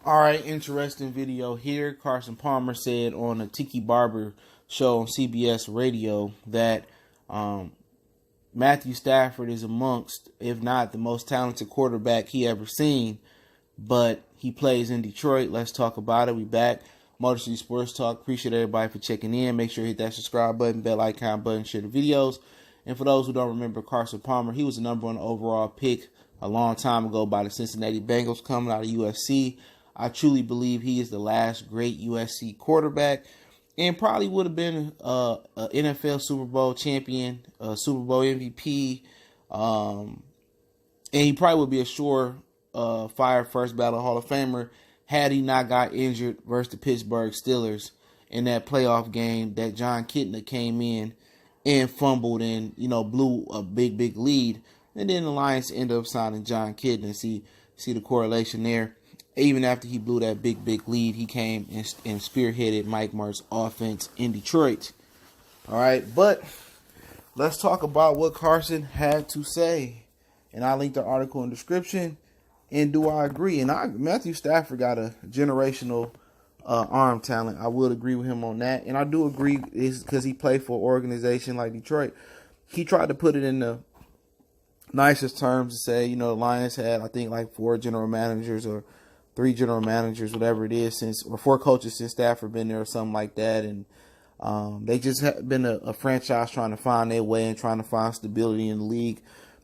All right, interesting video here. Carson Palmer said on a Tiki Barber show on CBS Radio that Matthew Stafford is amongst, if not the most talented quarterback he ever seen, but he plays in Detroit. Let's talk about it. We back. Motor City Sports Talk. Appreciate everybody for checking in. Make sure you hit that subscribe button, bell icon button, share the videos. And for those who don't remember Carson Palmer, he was the number one overall pick a long time ago by the Cincinnati Bengals coming out of USC. I truly believe he is the last great USC quarterback and probably would have been an NFL Super Bowl champion, Super Bowl MVP, and he probably would be a sure fire first ballot Hall of Famer had he not got injured versus the Pittsburgh Steelers in that playoff game that John Kitna came in and fumbled and, blew a big lead. And then the Lions ended up signing John Kitna. See the correlation there. Even after he blew that big lead, he came and spearheaded Mike Martz's offense in Detroit. All right, but let's talk about what Carson had to say. And I'll link the article in the description. And do I agree? And Matthew Stafford got a generational arm talent. I would agree with him on that. And I do agree is because he played for an organization like Detroit. He tried to put it in the nicest terms to say, the Lions had, I think, like 4 general managers or 3 general managers, whatever it is, or 4 coaches since Stafford been there or something like that. And they just have been a franchise trying to find their way and trying to find stability in the league.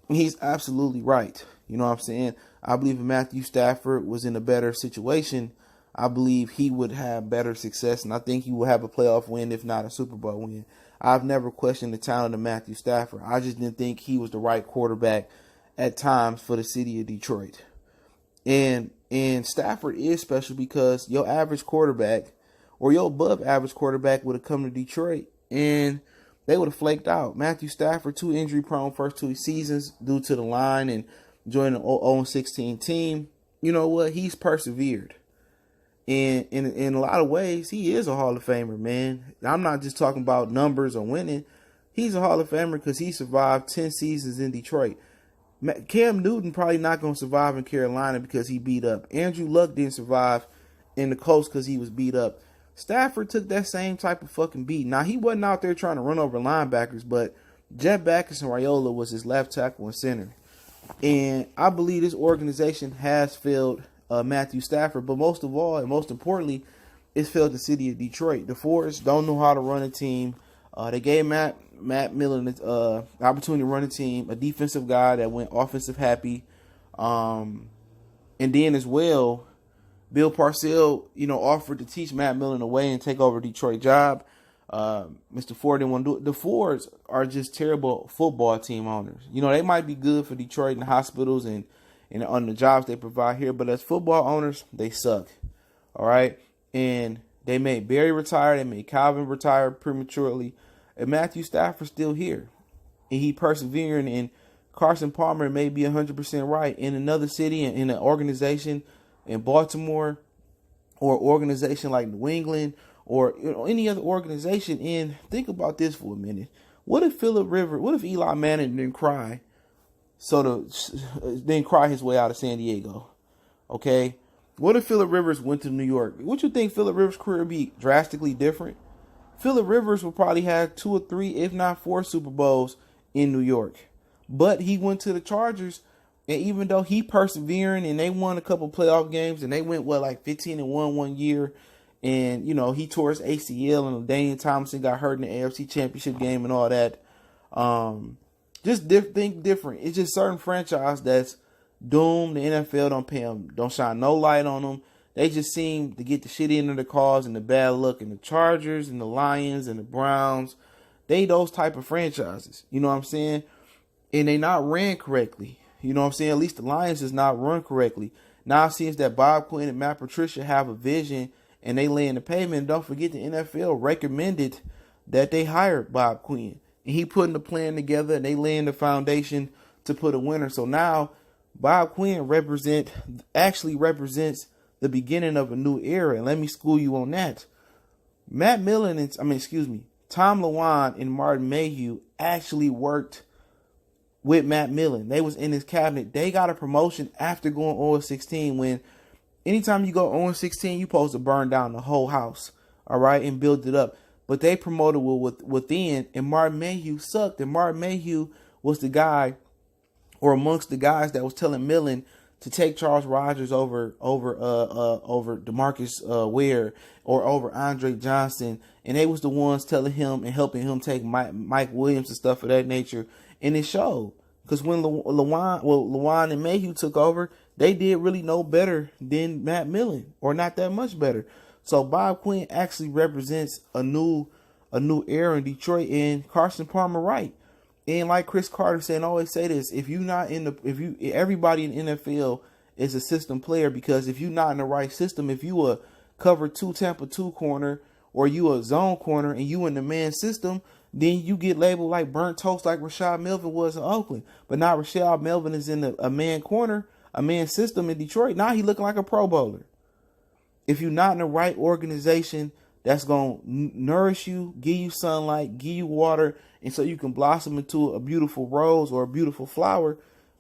And he's absolutely right. You know what I'm saying? I believe if Matthew Stafford was in a better situation, I believe he would have better success. And I think he would have a playoff win, if not a Super Bowl win. I've never questioned the talent of Matthew Stafford. I just didn't think he was the right quarterback at times for the city of Detroit. And Stafford is special because your average quarterback or your above average quarterback would have come to Detroit and they would have flaked out. Matthew Stafford, 2 injury prone first 2 seasons due to the line and joining an 0-16 team. You know what? He's persevered. And in a lot of ways, he is a Hall of Famer, man. I'm not just talking about numbers or winning. He's a Hall of Famer because he survived 10 seasons in Detroit. Cam Newton probably not going to survive in Carolina because he beat up. Andrew Luck didn't survive in the Colts because he was beat up. Stafford took that same type of fucking beat. Now, he wasn't out there trying to run over linebackers, but Jeff Backus and Raiola was his left tackle and center. And I believe this organization has failed Matthew Stafford, but most of all, and most importantly, it's failed the city of Detroit. The Fords don't know how to run a team. They gave Matt Millen the opportunity to run a team, a defensive guy that went offensive happy. And then as well, Bill Parcells, offered to teach Matt Millen a way and take over Detroit job. Mr. Ford didn't want to do it. The Fords are just terrible football team owners. They might be good for Detroit and the hospitals and on the jobs they provide here, but as football owners, they suck. All right? And they made Barry retire. They made Calvin retire prematurely. And Matthew Stafford's still here. And he persevering. And Carson Palmer may be 100% right. In another city, in an organization in Baltimore, or an organization like New England, or any other organization. And think about this for a minute. What if Eli Manning didn't cry? Then cry his way out of San Diego. Okay? What if Phillip Rivers went to New York? Would you think Phillip Rivers' career would be drastically different? Phillip Rivers will probably have 2 or 3, if not 4 Super Bowls in New York. But he went to the Chargers, and even though he persevering and they won a couple playoff games and they went, 15-1 one year, and, he tore his ACL and Daniel Thompson got hurt in the AFC Championship game and all that. Think different. It's just certain franchise that's doomed. The NFL don't pay them, don't shine no light on them. They just seem to get the shit into the cause and the bad luck. And the Chargers and the Lions and the Browns, they those type of franchises. You know what I'm saying? And they not ran correctly. You know what I'm saying? At least the Lions is not run correctly. Now it seems that Bob Quinn and Matt Patricia have a vision and they lay in the pavement. Don't forget the NFL recommended that they hired Bob Quinn. And he putting the plan together and they laying the foundation to put a winner. So now Bob Quinn actually represents the beginning of a new era. And let me school you on that. Tom Lawine and Martin Mayhew actually worked with Matt Millen. They was in his cabinet. They got a promotion after going 0-16 when Anytime you go 0-16, you're supposed to burn down the whole house, all right, and build it up. But they promoted within, and Martin Mayhew sucked. And Martin Mayhew was the guy, or amongst the guys, that was telling Millen to take Charles Rogers over DeMarcus Ware or over Andre Johnson, and they was the ones telling him and helping him take Mike Williams and stuff of that nature. And it showed, because when Lewan and Mayhew took over, they did really no better than Matt Millen, or not that much better. So Bob Quinn actually represents a new era in Detroit, and Carson Palmer right. And like Chris Carter said, and I always say this: everybody in the NFL is a system player, because if you're not in the right system, if you a cover 2 Tampa 2 corner, or you a zone corner, and you in the man system, then you get labeled like burnt toast, like Rashad Melvin was in Oakland. But now Rashad Melvin is in a man corner, a man system in Detroit. Now he looking like a Pro Bowler. If you're not in the right organization that's going to nourish you, give you sunlight, give you water, and so you can blossom into a beautiful rose or a beautiful flower,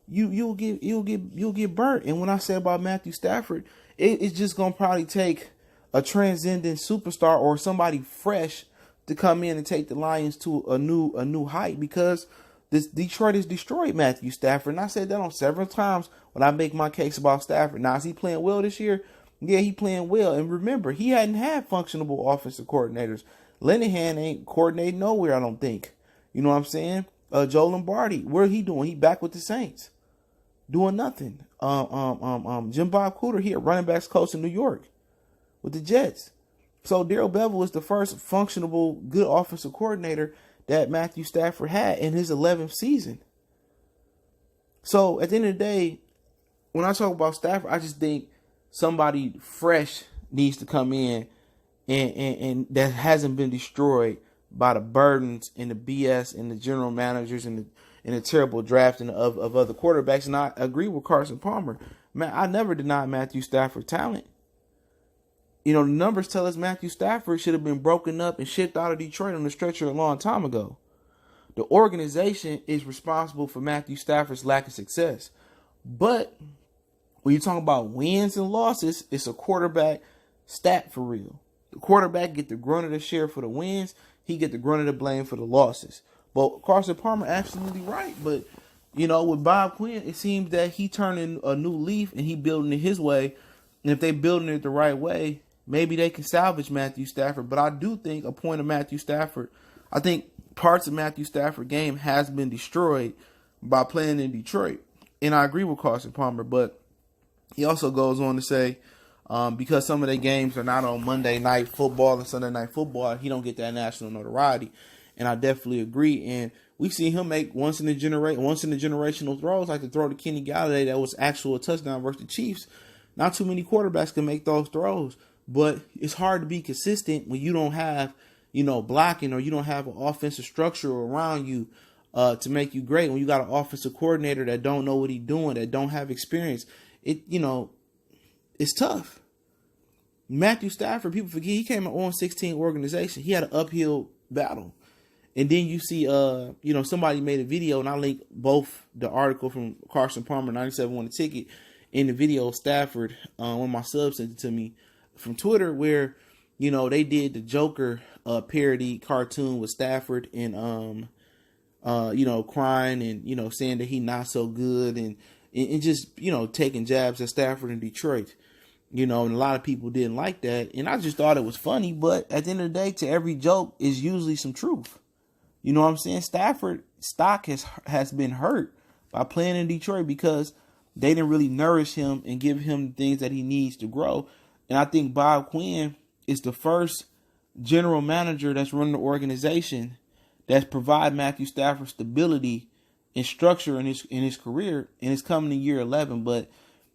you'll get burnt. And when I say about Matthew Stafford, it's just going to probably take a transcendent superstar or somebody fresh to come in and take the Lions to a new height, because this Detroit has destroyed Matthew Stafford. And I said that on several times when I make my case about Stafford. Now, is he playing well this year? Yeah, he playing well. And remember, he hadn't had functionable offensive coordinators. Linehan ain't coordinating nowhere, I don't think. You know what I'm saying? Joe Lombardi, what he doing? He back with the Saints, doing nothing. Jim Bob Cooter here, running backs coach in New York with the Jets. So Darrell Bevell is the first functionable, good offensive coordinator that Matthew Stafford had in his 11th season. So at the end of the day, when I talk about Stafford, I just think somebody fresh needs to come in and that hasn't been destroyed by the burdens and the BS and the general managers and the terrible drafting of other quarterbacks. And I agree with Carson Palmer. Man, I never denied Matthew Stafford talent. You know, the numbers tell us Matthew Stafford should have been broken up and shipped out of Detroit on the stretcher a long time ago. The organization is responsible for Matthew Stafford's lack of success. But when you talk about wins and losses, it's a quarterback stat for real. The quarterback get the grunt of the share for the wins. He get the grunt of the blame for the losses. But Carson Palmer absolutely right. But, you know, with Bob Quinn, it seems that he turning a new leaf and he building it his way. And if they building it the right way, maybe they can salvage Matthew Stafford. But I do think a point of Matthew Stafford, I think parts of Matthew Stafford game has been destroyed by playing in Detroit. And I agree with Carson Palmer, but he also goes on to say, because some of their games are not on Monday Night Football and Sunday Night Football, he don't get that national notoriety. And I definitely agree. And we see him make once in the generational throws, like the throw to Kenny Galladay that was actual touchdown versus the Chiefs. Not too many quarterbacks can make those throws, but it's hard to be consistent when you don't have, you know, blocking, or you don't have an offensive structure around you to make you great. When you got an offensive coordinator that don't know what he's doing, that don't have experience, it's tough. Matthew Stafford, people forget, he came on 16 organization. He had an uphill battle. And then you see, somebody made a video, and I linked both the article from Carson Palmer, 97 won the ticket, and the video of Stafford, one of my subs sent it to me from Twitter, where, you know, they did the Joker parody cartoon with Stafford and, crying and, saying that he not so good and just, taking jabs at Stafford in Detroit. And a lot of people didn't like that. And I just thought it was funny. But at the end of the day, to every joke is usually some truth. You know what I'm saying? Stafford stock has been hurt by playing in Detroit because they didn't really nourish him and give him the things that he needs to grow. And I think Bob Quinn is the first general manager that's running the organization that's provide Matthew Stafford stability and structure in his career, and it's coming in year 11. But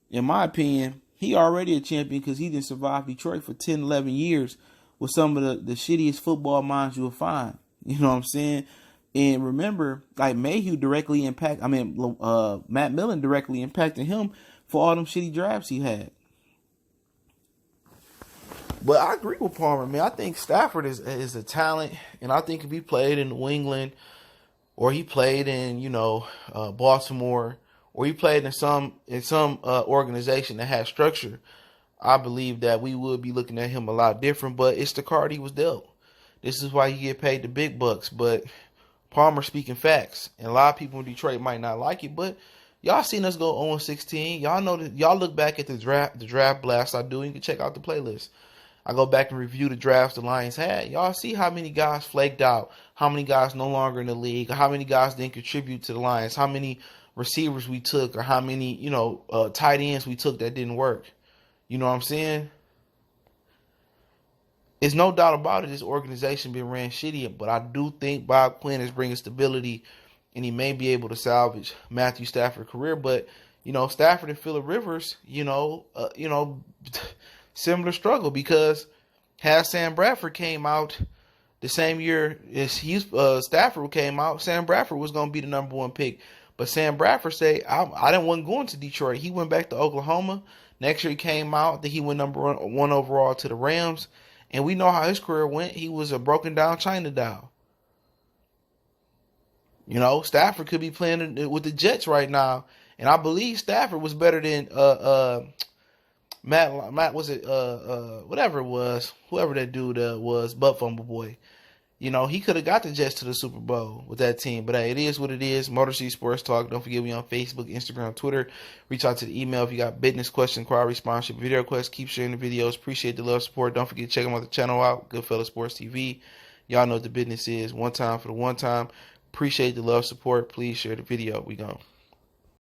in my opinion, he already a champion because he didn't survive Detroit for 10, 11 years with some of the shittiest football minds you'll find. You know what I'm saying? And remember, like Matt Millen directly impacted him for all them shitty drafts he had. But I agree with Palmer, man. I think Stafford is a talent, and I think if he played in New England, or he played in Baltimore, or he played in some organization that had structure, I believe that we would be looking at him a lot different, but it's the card he was dealt. This is why you get paid the big bucks. But Palmer speaking facts, and a lot of people in Detroit might not like it, but y'all seen us go 0-16. Y'all know that. Y'all look back at the draft blast I do. You can check out the playlist. I go back and review the drafts the Lions had. Y'all see how many guys flaked out, how many guys no longer in the league, how many guys didn't contribute to the Lions, how many receivers we took, or how many tight ends we took that didn't work. You know what I'm saying? There's no doubt about it. This organization been ran shitty, but I do think Bob Quinn is bringing stability, and he may be able to salvage Matthew Stafford's career. But Stafford and Phillip Rivers, similar struggle, because had Sam Bradford came out the same year as Stafford came out, Sam Bradford was going to be the number one pick. But Sam Bradford said, I didn't want going to Detroit. He went back to Oklahoma. Next year he came out. Then he went number one overall to the Rams. And we know how his career went. He was a broken down China doll. Stafford could be playing with the Jets right now. And I believe Stafford was better than Matt was it whatever it was, whoever that dude was, Butt Fumble Boy. He could have got the Jets to the Super Bowl with that team. But hey, it is what it is. Motor City Sports Talk. Don't forget we on Facebook, Instagram, Twitter. Reach out to the email if you got business questions, inquiry, sponsorship, video requests. Keep sharing the videos. Appreciate the love, support. Don't forget to check them out the channel out, Goodfella Sports TV. Y'all know what the business is. One time for the one time. Appreciate the love, support. Please share the video. We gone.